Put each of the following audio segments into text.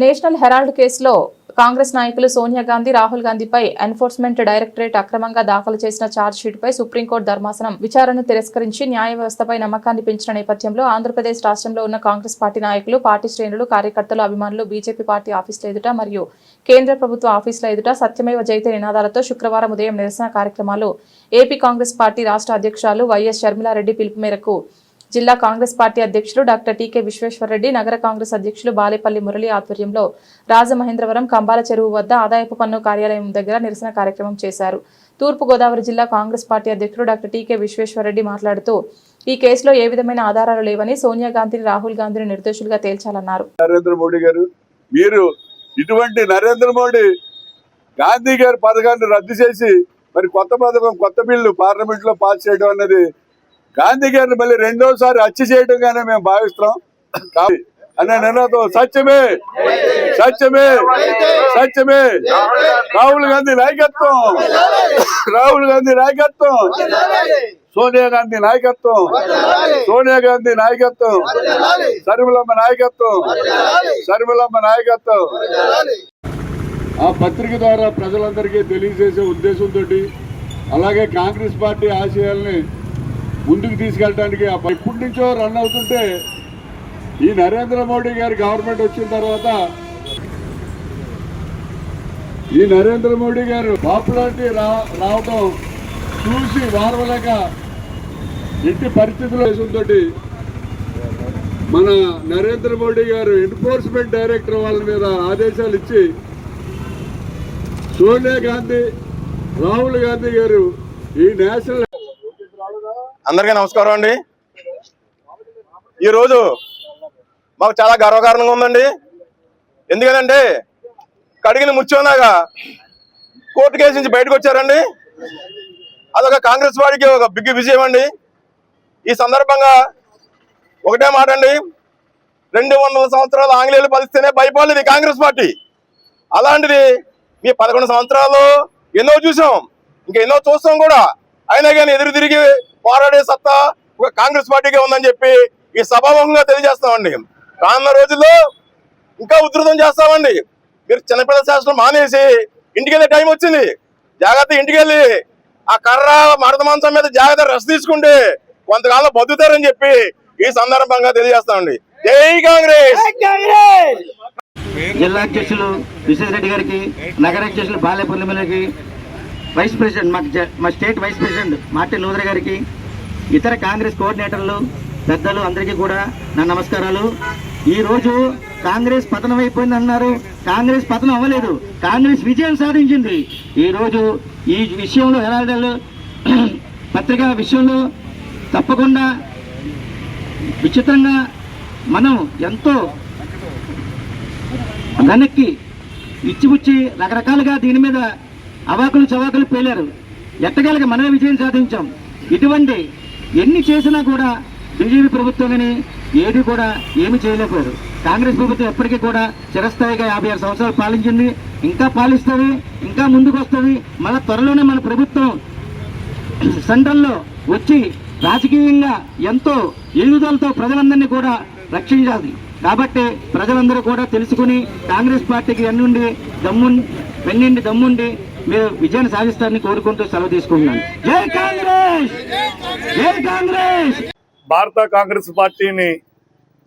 National Herald కేసులో కాంగ్రెస్ నాయకులు Sonia Gandhi, Rahul గాంధీపై enforcement directorate అక్రమంగా దాఖలు చేసిన ఛార్జ్షీట్పై సుప్రీంకోర్టు ధర్మాసనం విచారణను తిరస్కరించి న్యాయ వ్యవస్థపై నమ్మకాన్ని పెంచిన నేపథ్యంలో ఆంధ్రప్రదేశ్ రాష్ట్రంలో ఉన్న కాంగ్రెస్ పార్టీ నాయకులు, పార్టీ శ్రేణులు, కార్యకర్తలు, అభిమానులు బీజేపీ పార్టీ ఆఫీసుల ఎదుట మరియు కేంద్ర ప్రభుత్వ ఆఫీసుల ఎదుట సత్యమేవ జయతే నినాదాలతో శుక్రవారం ఉదయం నిరసన కార్యక్రమాలు ఏపీ కాంగ్రెస్ పార్టీ రాష్ట్ర అధ్యక్షురాలు వైఎస్ షర్మిలారెడ్డి పిలుపు మేరకు జిల్లా కాంగ్రెస్ పార్టీ అధ్యక్షులు డాక్టర్ టీకే విశ్వేశ్వరరెడ్డి, నగర కాంగ్రెస్ అధ్యక్షులు బాలేపల్లి మురళి ఆధ్వర్యంలో రాజమహేంద్రవరం కంబాల చెరువు వద్ద ఆదాయపు పన్ను కార్యాలయం దగ్గర నిరసన కార్యక్రమం చేశారు. తూర్పు గోదావరి జిల్లా కాంగ్రెస్ పార్టీ అధ్యక్షులు డాక్టర్ టీకే విశ్వేశ్వరరెడ్డి మాట్లాడుతూ ఈ కేసులో ఏ విధమైన ఆధారాలు లేవని, సోనియా గాంధీని, రాహుల్ గాంధీని నిర్దోషులుగా తేల్చాలన్నారు. నరేంద్ర మోడీ గారు, మీరు ఇటువంటి నరేంద్ర మోడీ గాంధీ గారి పథకాన్ని రద్దు చేసి మరి కొత్త పథకం, కొత్త బిల్లు పార్లమెంట్ లో పాస్ చేయడం అన్నది గాంధీ గారిని మళ్ళీ రెండోసారి హత్య చేయడంగానే మేము భావిస్తున్నాం. అనే నిర్ణయంతో సత్యమే సత్యమే సత్యమే రాహుల్ గాంధీ నాయకత్వం, రాహుల్ గాంధీ నాయకత్వం, సోనియా గాంధీ నాయకత్వం, సోనియా గాంధీ నాయకత్వం, షర్మిలమ్మ నాయకత్వం, షర్మిలమ్మ నాయకత్వం. ఆ పత్రిక ద్వారా ప్రజలందరికీ తెలియజేసే ఉద్దేశంతో అలాగే కాంగ్రెస్ పార్టీ ఆశయాల్ని ముందుకు తీసుకెళ్ళడానికి ఎప్పటి నుంచో రన్ అవుతుంటే ఈ నరేంద్ర మోడీ గారి గవర్నమెంట్ వచ్చిన తర్వాత ఈ నరేంద్ర మోడీ గారు పాపులారిటీ రావడం చూసి వారవలేక ఎట్టి పరిస్థితులతో మన నరేంద్ర మోడీ గారు ఎన్ఫోర్స్మెంట్ డైరెక్టర్ వాళ్ళ మీద ఆదేశాలు ఇచ్చి సోనియా గాంధీ, రాహుల్ గాంధీ గారు ఈ నేషనల్. అందరికీ నమస్కారం అండి. ఈరోజు మాకు చాలా గర్వకారణంగా ఉందండి. ఎందుకంటే కడిగిన ముచ్చోనాగా కోర్టు కేసు నుంచి బయటకు వచ్చారండి. అదొక కాంగ్రెస్ వారికి ఒక బిగ్ విజయం అండి. ఈ సందర్భంగా ఒకటే మాట అండి, 200 సంవత్సరాలు ఆంగ్లేయులు పరిస్తేనే భయపడలేదు కాంగ్రెస్ పార్టీ. అలాంటిది మీ 11 సంవత్సరాలు ఎన్నో చూసాం, ఇంకా ఎన్నో చూస్తాం కూడా. అయినా కానీ ఎదురు తిరిగి పోరాడే సత్తా ఒక కాంగ్రెస్ పార్టీగా ఉందని చెప్పి ఈ సభాముఖంగా తెలియజేస్తామండి. రానున్న రోజుల్లో ఇంకా ఉధృతం చేస్తామండి. మీరు చిన్నపిల్లల శాసనం మానేసి ఇంటికి వెళ్ళే టైం వచ్చింది. జాగ్రత్త ఇంటికి వెళ్ళి ఆ కర్ర మడత మంచం మీద జాగ్రత్త రెస్ట్ తీసుకుంటే కొంతకాలం బతుకుతారని చెప్పి ఈ సందర్భంగా తెలియజేస్తామండి. జై కాంగ్రెస్. జిల్లా అధ్యక్షులు విశ్వేశ్వరరెడ్డి గారికి, నగర అధ్యక్షులు బాలేపల్లి మురళికి, వైస్ ప్రెసిడెంట్ మా state vice president Martin Luther గారికి, ఇతర కాంగ్రెస్ కోఆర్డినేటర్లు, పెద్దలు అందరికీ కూడా నా నమస్కారాలు. ఈరోజు కాంగ్రెస్ పతనం అయిపోయింది అన్నారు. కాంగ్రెస్ పతనం అవ్వలేదు, కాంగ్రెస్ విజయం సాధించింది. ఈరోజు ఈ విషయంలో హెరాల్డ్ పత్రికా విషయంలో తప్పకుండా విచిత్రంగా మనం ఎంతో వెనక్కి ఇచ్చిపుచ్చి రకరకాలుగా దీని మీద అవాకులు చవాకులు పేలారు. ఎట్టగలగా మనమే విజయం సాధించాం. ఇటువంటి ఎన్ని చేసినా కూడా బీజేపీ ప్రభుత్వం కానీ ఏది కూడా ఏమి చేయలేకపోయారు. కాంగ్రెస్ ప్రభుత్వం ఎప్పటికీ కూడా చిరస్థాయిగా 56 సంవత్సరాలు పాలించింది, ఇంకా పాలిస్తుంది, ఇంకా ముందుకు వస్తుంది. మళ్ళీ త్వరలోనే మన ప్రభుత్వం సెంట్రల్లో వచ్చి రాజకీయంగా ఎంతో ఎదుగుదలతో ప్రజలందరినీ కూడా రక్షించాలి. కాబట్టి ప్రజలందరూ కూడా తెలుసుకుని కాంగ్రెస్ పార్టీకి వెన్నిండి దమ్ముండి మీరు విజయాన్ని సాధిస్తారని కోరుకుంటూ సెలవు తీసుకుంటున్నాను. జై కాంగ్రెస్, జై కాంగ్రెస్. భారత కాంగ్రెస్ పార్టీని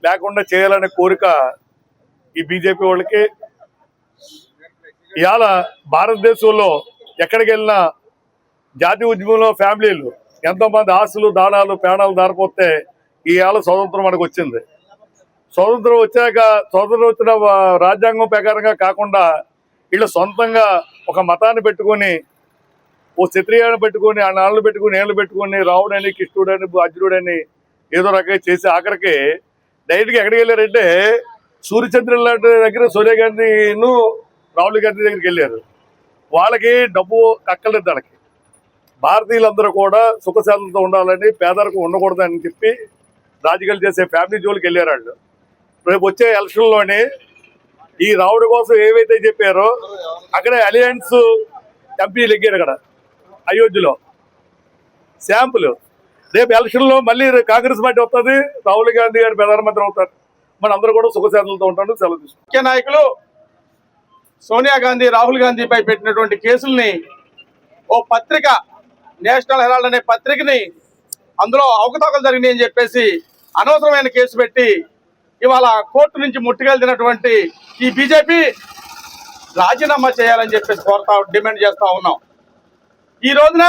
లేకుండా చేయాలనే కోరిక ఈ బీజేపీ వాళ్ళకి. ఇవాళ భారతదేశంలో ఎక్కడికి వెళ్ళినా జాతీయ ఉద్యమంలో ఫ్యామిలీలు ఎంతోమంది ఆస్తులు, దానాలు, ప్రాణాలు దారిపోతే ఇవాళ స్వతంత్రం మనకు వచ్చింది. స్వతంత్రం వచ్చిన రాజ్యాంగం ప్రకారంగా కాకుండా వీళ్ళు సొంతంగా ఒక మతాన్ని పెట్టుకొని, ఓ క్షత్రియాన్ని పెట్టుకొని, ఆ నాళ్ళు పెట్టుకుని, ఏళ్ళు పెట్టుకుని, రావుడని, కృష్ణుడని, అర్జునుడని ఏదో రకంగా చేసి ఆఖరికి డైరెక్ట్గా ఎక్కడికి వెళ్ళారంటే సూర్యచంద్రుల దగ్గర సోనియా గాంధీను రాహుల్ గాంధీ దగ్గరికి వెళ్ళారు. వాళ్ళకి డబ్బు కక్కలేదు. వాళ్ళకి భారతీయులందరూ కూడా సుఖశాంతితో ఉండాలని, పేదరికం ఉండకూడదని చెప్పి రాజకీయాలు చేసే ఫ్యామిలీ జోలికి వెళ్ళారు వాళ్ళు. రేపు వచ్చే ఎలక్షన్లోని ఈ రావుడి కోసం ఏవైతే చెప్పారో అక్కడ అలయన్స్ ఎంపీలు ఎగ్గారు. అక్కడ అయోధ్యలో శాంపుల్ రేపు ఎలక్షన్లో మళ్ళీ కాంగ్రెస్ పార్టీ వస్తుంది, రాహుల్ గాంధీ గారు ప్రధానమంత్రి అవుతారు. మన అందరూ కూడా సుఖశాంతులతో ఉంటాను. సెలవు తీసుకుంటాం. ముఖ్య నాయకులు సోనియా గాంధీ, రాహుల్ గాంధీపై పెట్టినటువంటి కేసుల్ని ఓ పత్రిక, నేషనల్ హెరాల్డ్ అనే పత్రికని అందులో అవకతవకలు జరిగినాయి అని చెప్పేసి అనవసరమైన కేసు పెట్టి ఇవాళ కోర్టు నుంచి ముట్టుకెళ్తున్నటువంటి ఈ బీజేపీ రాజీనామా చేయాలని చెప్పేసి డిమాండ్ చేస్తా ఉన్నాం. ఈ రోజున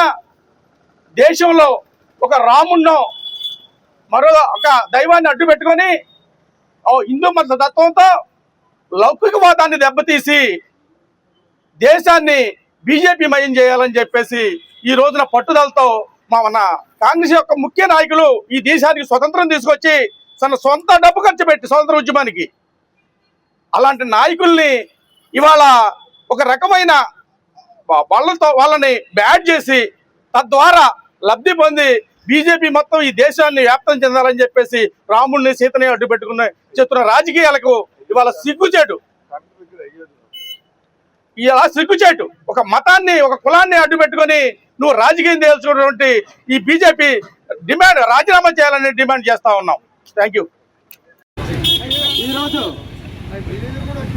దేశంలో ఒక రాముణ్ణో మరో ఒక దైవాన్ని అడ్డు పెట్టుకొని హిందూ మత తత్వంతో లౌకికవాదాన్ని దెబ్బతీసి దేశాన్ని బీజేపీ మయం చేయాలని చెప్పేసి ఈ రోజున పట్టుదలతో మన కాంగ్రెస్ యొక్క ముఖ్య నాయకులు ఈ దేశానికి స్వతంత్రం తీసుకొచ్చి తన సొంత డబ్బు ఖర్చు పెట్టి స్వతంత్ర ఉద్యమానికి అలాంటి నాయకుల్ని ఇవాళ ఒక రకమైన వాళ్ళని బ్యాడ్ చేసి తద్వారా లబ్ధి పొంది బీజేపీ మొత్తం ఈ దేశాన్ని వ్యాప్తం చెందాలని చెప్పేసి రాముడిని, సీతని అడ్డు పెట్టుకుని చెప్తున్న రాజకీయాలకు ఇవాళ సిగ్గుచేటు. ఇలా సిగ్గుచేటు. ఒక మతాన్ని, ఒక కులాన్ని అడ్డు పెట్టుకొని నువ్వు రాజకీయం చేయాల్సినటువంటి ఈ బీజేపీ రాజీనామా చేయాలని డిమాండ్ చేస్తా ఉన్నాం. Thank you. ఈరోజు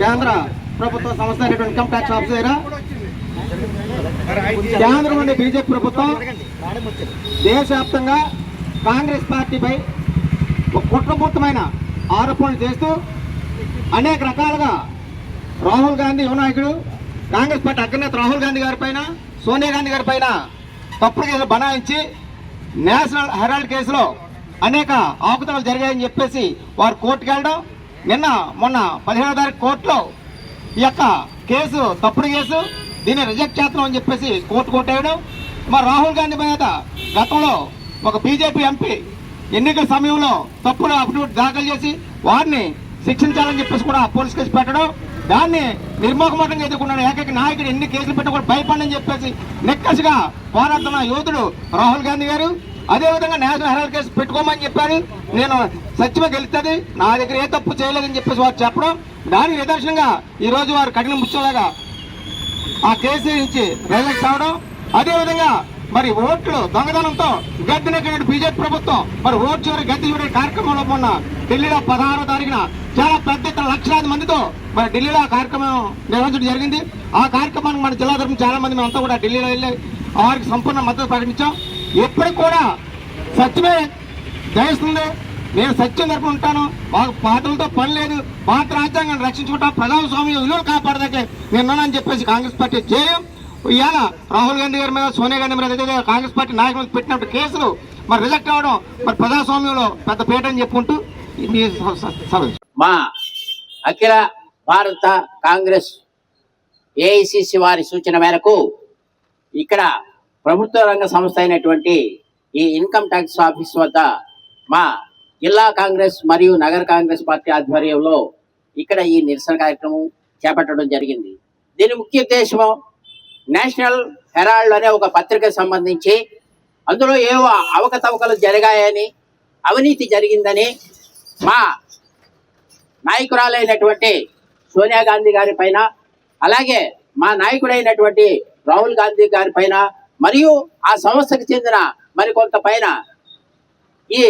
కేంద్ర ప్రభుత్వ సంస్థ అయినటువంటి ఇన్కమ్ ట్యాక్స్ ఆఫీసర్ కేంద్రం నుండి బీజేపీ ప్రభుత్వం దేశవ్యాప్తంగా కాంగ్రెస్ పార్టీపై ఒక కుట్రపూర్తమైన ఆరోపణలు చేస్తూ అనేక రకాలుగా రాహుల్ గాంధీ యువ నాయకుడు, కాంగ్రెస్ పార్టీ అగ్రనేత రాహుల్ గాంధీ గారి పైన, సోనియా గాంధీ గారి పైన తప్పుడు కేసులు బనాయించి నేషనల్ హెరాల్డ్ కేసులో అనేక అవకతవకలు జరిగాయని చెప్పేసి వారు కోర్టుకు వెళ్ళడం, మొన్న 17వ తారీఖు కోర్టులో ఈ యొక్క కేసు తప్పుడు కేసు, దీన్ని రిజెక్ట్ చేస్తున్నాం అని చెప్పేసి కోర్టు కొట్టేయడం. మరి రాహుల్ గాంధీ మీద గతంలో ఒక బీజేపీ ఎంపీ ఎన్నికల సమయంలో తప్పుడు అఫిడవిట్ దాఖలు చేసి వారిని శిక్షించాలని చెప్పేసి కూడా పోలీస్ కేసు పెట్టడం, దాన్ని నిర్మోహమాటంగా ఎదుర్కొన్నాడు ఏకైక నాయకుడు. ఎన్ని కేసులు పెట్టినా కూడా భయపడని చెప్పేసి నిక్కసిగా పోరాడుతున్న యోధుడు రాహుల్ గాంధీ గారు. అదేవిధంగా నేషనల్ హెరాల్డ్ కేసు పెట్టుకోమని చెప్పారు. నేను సత్యమే గెలుస్తుంది, నా దగ్గర ఏ తప్పు చేయలేదని చెప్పేసి వారు చెప్పడం, దానికి నిదర్శనంగా ఈరోజు వారు కఠిన ముచ్చలాగా ఆ కేసు నుంచి రిజెక్ట్ అవడం. అదేవిధంగా మరి ఓట్లు దొంగతనంతో గద్దెనెక్కిన బీజేపీ ప్రభుత్వం మరి ఓటు చివరి గద్దె చూడే కార్యక్రమంలో మొన్న ఢిల్లీలో 16వ తారీఖున చాలా పెద్ద ఎత్తున లక్షలాది మందితో మరి ఢిల్లీలో ఆ కార్యక్రమం నిర్వహించడం జరిగింది. ఆ కార్యక్రమానికి మన జిల్లా తరఫున చాలా మంది మేమంతా కూడా ఢిల్లీలో వెళ్ళి వారికి సంపూర్ణ మద్దతు ప్రకటించాం. ఎప్పటికి కూడా సత్యమే జయిస్తుంది, నేను సత్యం తరపున ఉంటాను, మాకు పార్టీలతో పని లేదు, భారత రాజ్యాంగాన్ని రక్షించుకుంటా, ప్రజాస్వామ్య విలువలు కాపాడదాకే నేనున్నానని చెప్పేసి కాంగ్రెస్ పార్టీ చేయం. ఇవాళ రాహుల్ గాంధీ గారి మీద, సోనియా గాంధీ మీద అదే కాంగ్రెస్ పార్టీ నాయకులు పెట్టినట్టు కేసులు మరి రిజెక్ట్ అవ్వడం మరి ప్రజాస్వామ్యంలో పెద్ద పీట అని చెప్పుకుంటూ మా అఖిల భారత కాంగ్రెస్ ఏఐసిసి వారి సూచన మేరకు ఇక్కడ ప్రభుత్వ రంగ సంస్థ అయినటువంటి ఈ ఇన్కమ్ ట్యాక్స్ ఆఫీస్ వద్ద మా జిల్లా కాంగ్రెస్ మరియు నగర కాంగ్రెస్ పార్టీ ఆధ్వర్యంలో ఇక్కడ ఈ నిరసన కార్యక్రమం చేపట్టడం జరిగింది. దీని ముఖ్య ఉద్దేశం నేషనల్ హెరాల్డ్ అనే ఒక పత్రికకు సంబంధించి అందులో ఏవో అవకతవకలు జరిగాయని, అవినీతి జరిగిందని మా నాయకురాలైనటువంటి సోనియా గాంధీ గారి పైన, అలాగే మా నాయకుడైనటువంటి రాహుల్ గాంధీ గారి పైన మరియు ఆ సంస్థకు చెందిన మరికొంత పైన ఈ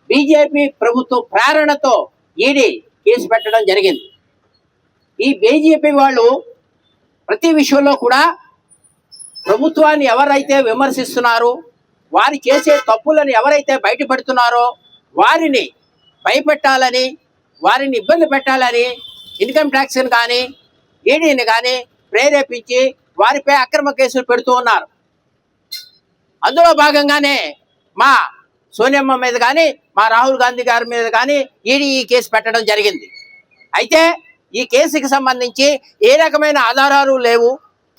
బీజేపీ ప్రభుత్వ ప్రేరణతో ఈడీ కేసు పెట్టడం జరిగింది. ఈ బీజేపీ వాళ్ళు ప్రతి విషయంలో కూడా ప్రభుత్వాన్ని ఎవరైతే విమర్శిస్తున్నారో, వారి చేసే తప్పులను ఎవరైతే బయటపెడుతున్నారో వారిని భయపెట్టాలని, వారిని ఇబ్బంది పెట్టాలని ఇన్కమ్ ట్యాక్స్ని కానీ ఈడీని కానీ ప్రేరేపించి వారిపై అక్రమ కేసులు పెడుతూ ఉన్నారు. అందులో భాగంగానే మా సోనియమ్మ మీద కానీ, మా రాహుల్ గాంధీ గారి మీద కానీ ఈడీ ఈ కేసు పెట్టడం జరిగింది. అయితే ఈ కేసుకి సంబంధించి ఏ రకమైన ఆధారాలు లేవు,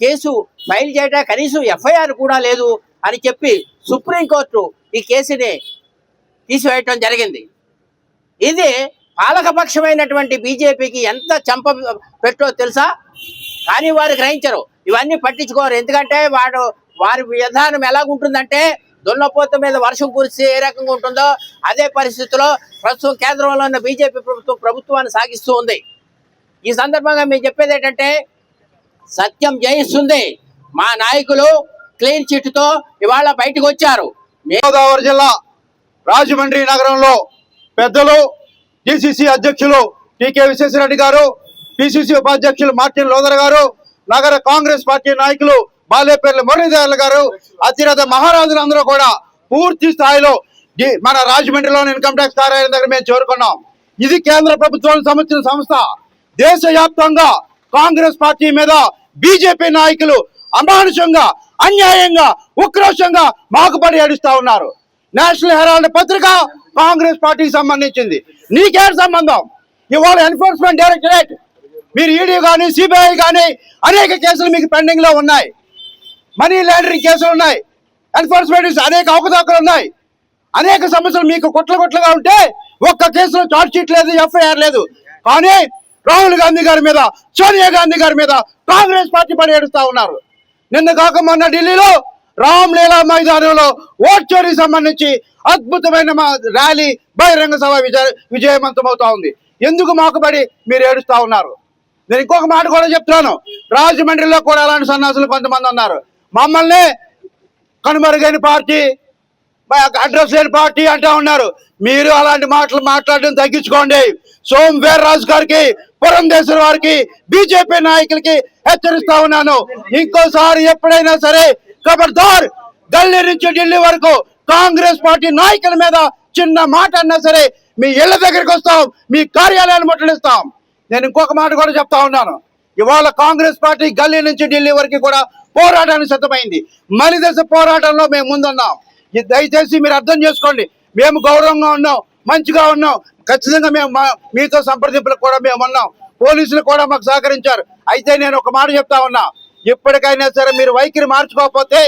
కేసు ఫైల్ చేయడం కనీసం ఎఫ్ఐఆర్ కూడా లేదు అని చెప్పి సుప్రీంకోర్టు ఈ కేసుని తీసివేయటం జరిగింది. ఇది పాలకపక్షమైనటువంటి బీజేపీకి ఎంత చంప పెట్టో తెలుసా, కానీ వారు గ్రహించరు, ఇవన్నీ పట్టించుకోరు. ఎందుకంటే వారి విధానం ఎలాగుంటుందంటే దున్నపోత మీద వర్షం కురిస్తే ఏ రకంగా ఉంటుందో అదే పరిస్థితిలో ప్రస్తుతం కేంద్రంలో ఉన్న బీజేపీ ప్రభుత్వాన్ని సాగిస్తూ ఉంది. ఈ సందర్భంగా మేము చెప్పేది ఏంటంటే సత్యం జయిస్తుంది. మా నాయకులు క్లీన్ చిట్తో ఇవాళ బయటకు వచ్చారు. గోదావరి జిల్లా రాజమండ్రి నగరంలో పెద్దలు డిసిసి అధ్యక్షులు టీకే విశ్వేశ్వరరెడ్డి గారు, పిసిసి ఉపాధ్యక్షులు మార్టిన్ లోదర్ గారు, నగర కాంగ్రెస్ పార్టీ నాయకులు బాలేపల్లి మురళీధర్ గారు, అతిరథ మహారాజులందరూ కూడా పూర్తి స్థాయిలో మన రాజమండ్రిలోని ఇన్కమ్ ట్యాక్స్ కార్యాలయం దగ్గర మేము చేరుకున్నాం. ఇది కేంద్ర ప్రభుత్వానికి సంబంధించిన సంస్థ. దేశవ్యాప్తంగా కాంగ్రెస్ పార్టీ మీద బీజేపీ నాయకులు అమానుషంగా, అన్యాయంగా, ఉక్రోషంగా మాకుపడి ఏడుస్తా ఉన్నారు. నేషనల్ హెరాల్డ్ పత్రిక కాంగ్రెస్ పార్టీకి సంబంధించింది. నీకేం సంబంధం? ఇవాళ ఎన్ఫోర్స్మెంట్ డైరెక్టరేట్, మీరు ఈడీ కానీ సిబిఐ కానీ అనేక కేసులు మీకు పెండింగ్ లో ఉన్నాయి. మనీ లాండరింగ్ కేసులు ఉన్నాయి, ఎన్ఫోర్స్మెంట్ అనేక అవకతవకలు ఉన్నాయి, అనేక సమస్యలు మీకు కొట్లుగా ఉంటే ఒక్క కేసులో చార్జ్ షీట్ లేదు, ఎఫ్ఐఆర్ లేదు. కానీ రాహుల్ గాంధీ గారి మీద, సోనియా గాంధీ గారి మీద కాంగ్రెస్ పార్టీ పడి ఏడుస్తా ఉన్నారు. నిన్న కాక మొన్న ఢిల్లీలో రామ్లీలా మైదానంలో ఓట్ చోరీకి సంబంధించి అద్భుతమైన ర్యాలీ, బహిరంగ సభ విజయవంతమవుతా ఉంది. ఎందుకు మాకుబడి మీరు ఏడుస్తా ఉన్నారు? నేను ఇంకొక మాట కూడా చెప్తున్నాను. రాజమండ్రిలో కూడా అలాంటి సన్నాసులు కొంతమంది ఉన్నారు. మమ్మల్ని కనుమరుగైన పార్టీ, అడ్రస్ లేని పార్టీ అంటా ఉన్నారు. మీరు అలాంటి మాటలు మాట్లాడడం తగ్గించుకోండి. సోమ్ వీర్రాజు గారికి, పురంధేశ్వర్ వారికి, బీజేపీ నాయకులకి హెచ్చరిస్తా ఉన్నాను. ఇంకోసారి ఎప్పుడైనా సరే ఖబర్దార్, ఢిల్లీ నుంచి ఢిల్లీ వరకు కాంగ్రెస్ పార్టీ నాయకుల మీద చిన్న మాట అన్నా సరే మీ ఇళ్ల దగ్గరికి వస్తాం, మీ కార్యాలయాన్ని ముట్టడిస్తాం. నేను ఇంకొక మాట కూడా చెప్తా ఉన్నాను. ఇవాళ కాంగ్రెస్ పార్టీ గల్లీ నుంచి ఢిల్లీ వరకు కూడా పోరాటానికి సిద్ధమైంది. మలిదశ పోరాటంలో మేము ముందున్నాం. దయచేసి మీరు అర్థం చేసుకోండి. మేము గౌరవంగా ఉన్నాం, మంచిగా ఉన్నాం. ఖచ్చితంగా మేము మీతో సంప్రదింపులకు కూడా మేము ఉన్నాం. పోలీసులు కూడా మాకు సహకరించారు. అయితే నేను ఒక మాట చెప్తా ఉన్నా, ఇప్పటికైనా సరే మీరు వైఖరి మార్చుకోకపోతే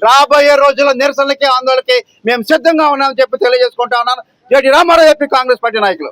రాబోయే రోజుల్లో నిరసనలకి, ఆందోళనకి మేము సిద్ధంగా ఉన్నామని చెప్పి తెలియజేసుకుంటా ఉన్నాను. జేడి రామారావు చెప్పి కాంగ్రెస్ పార్టీ నాయకులు.